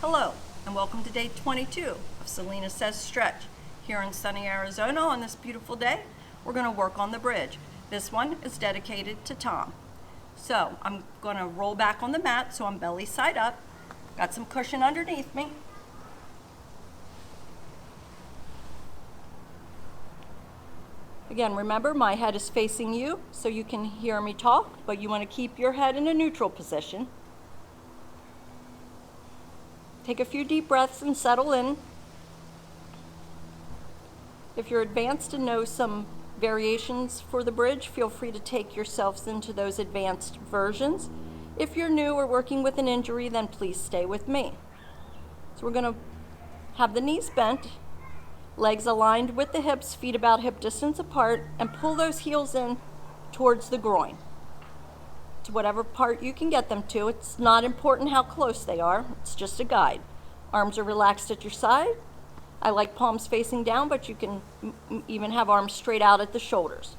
Hello, and welcome to day 22 of Selena Says Stretch. Here in sunny Arizona on this beautiful day, we're going to work on the bridge. This one is dedicated to Tom. So I'm going to roll back on the mat so I'm belly side up. Got some cushion underneath me. Again, remember my head is facing you so you can hear me talk, but you want to keep your head in a neutral position. Take a few deep breaths and settle in. If you're advanced and know some variations for the bridge, feel free to take yourselves into those advanced versions. If you're new or working with an injury, then please stay with me. So we're going to have the knees bent, legs aligned with the hips, feet about hip distance apart, and pull those heels in towards the groin, to whatever part you can get them to. It's not important how close they are, it's just a guide. Arms are relaxed at your side. I like palms facing down, but you can even have arms straight out at the shoulders.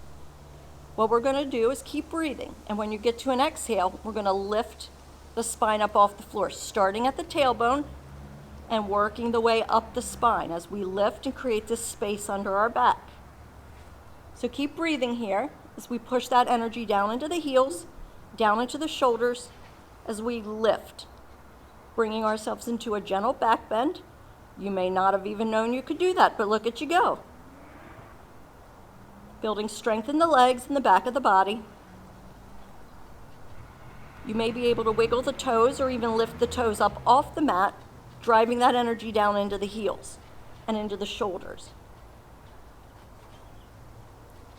What we're going to do is keep breathing, and when you get to an exhale, we're going to lift the spine up off the floor, starting at the tailbone and working the way up the spine as we lift and create this space under our back. So keep breathing here as we push that energy down into the heels, down into the shoulders as we lift, bringing ourselves into a gentle back bend. You may not have even known you could do that, but look at you go. Building strength in the legs and the back of the body. You may be able to wiggle the toes or even lift the toes up off the mat, driving that energy down into the heels and into the shoulders.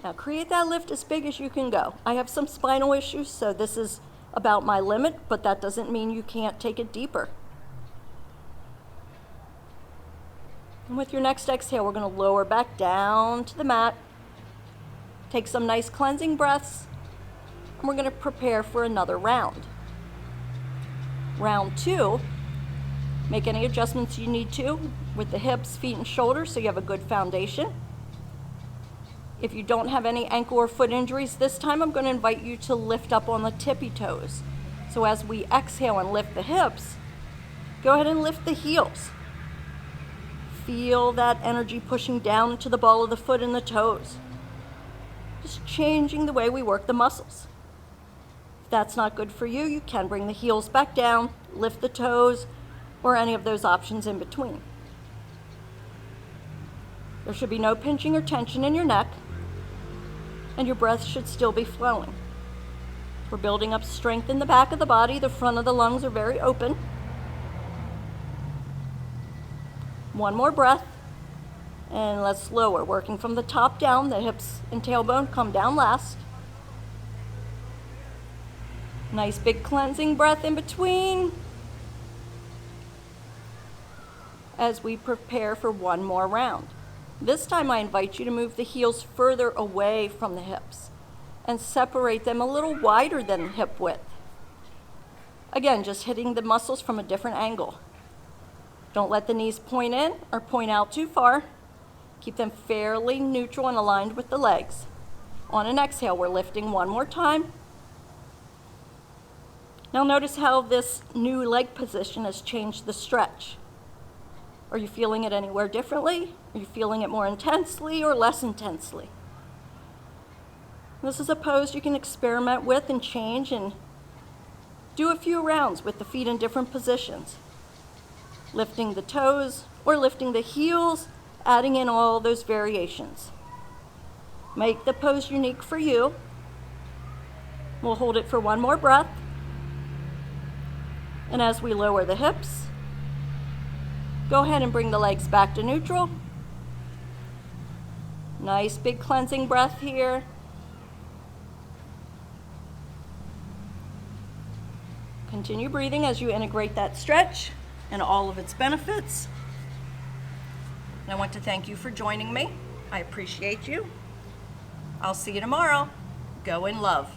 Now create that lift as big as you can go. I have some spinal issues, so this is about my limit, but that doesn't mean you can't take it deeper. And with your next exhale, we're going to lower back down to the mat. Take some nice cleansing breaths, and we're going to prepare for another round. Round 2, make any adjustments you need to with the hips, feet, and shoulders so you have a good foundation. If you don't have any ankle or foot injuries, this time I'm going to invite you to lift up on the tippy toes. So as we exhale and lift the hips, go ahead and lift the heels. Feel that energy pushing down into the ball of the foot and the toes. Just changing the way we work the muscles. If that's not good for you, you can bring the heels back down, lift the toes, or any of those options in between. There should be no pinching or tension in your neck, and your breath should still be flowing. We're building up strength in the back of the body. The front of the lungs are very open. One more breath, and let's lower, working from the top down. The hips and tailbone come down last. Nice big cleansing breath in between as we prepare for one more round. This time I invite you to move the heels further away from the hips and separate them a little wider than hip width. Again, just hitting the muscles from a different angle. Don't let the knees point in or point out too far. Keep them fairly neutral and aligned with the legs. On an exhale, we're lifting one more time. Now notice how this new leg position has changed the stretch. Are you feeling it anywhere differently? Are you feeling it more intensely or less intensely? This is a pose you can experiment with and change and do a few rounds with the feet in different positions. Lifting the toes or lifting the heels, adding in all those variations. Make the pose unique for you. We'll hold it for one more breath. And as we lower the hips, go ahead and bring the legs back to neutral. Nice big cleansing breath here. Continue breathing as you integrate that stretch and all of its benefits. And I want to thank you for joining me. I appreciate you. I'll see you tomorrow. Go in love.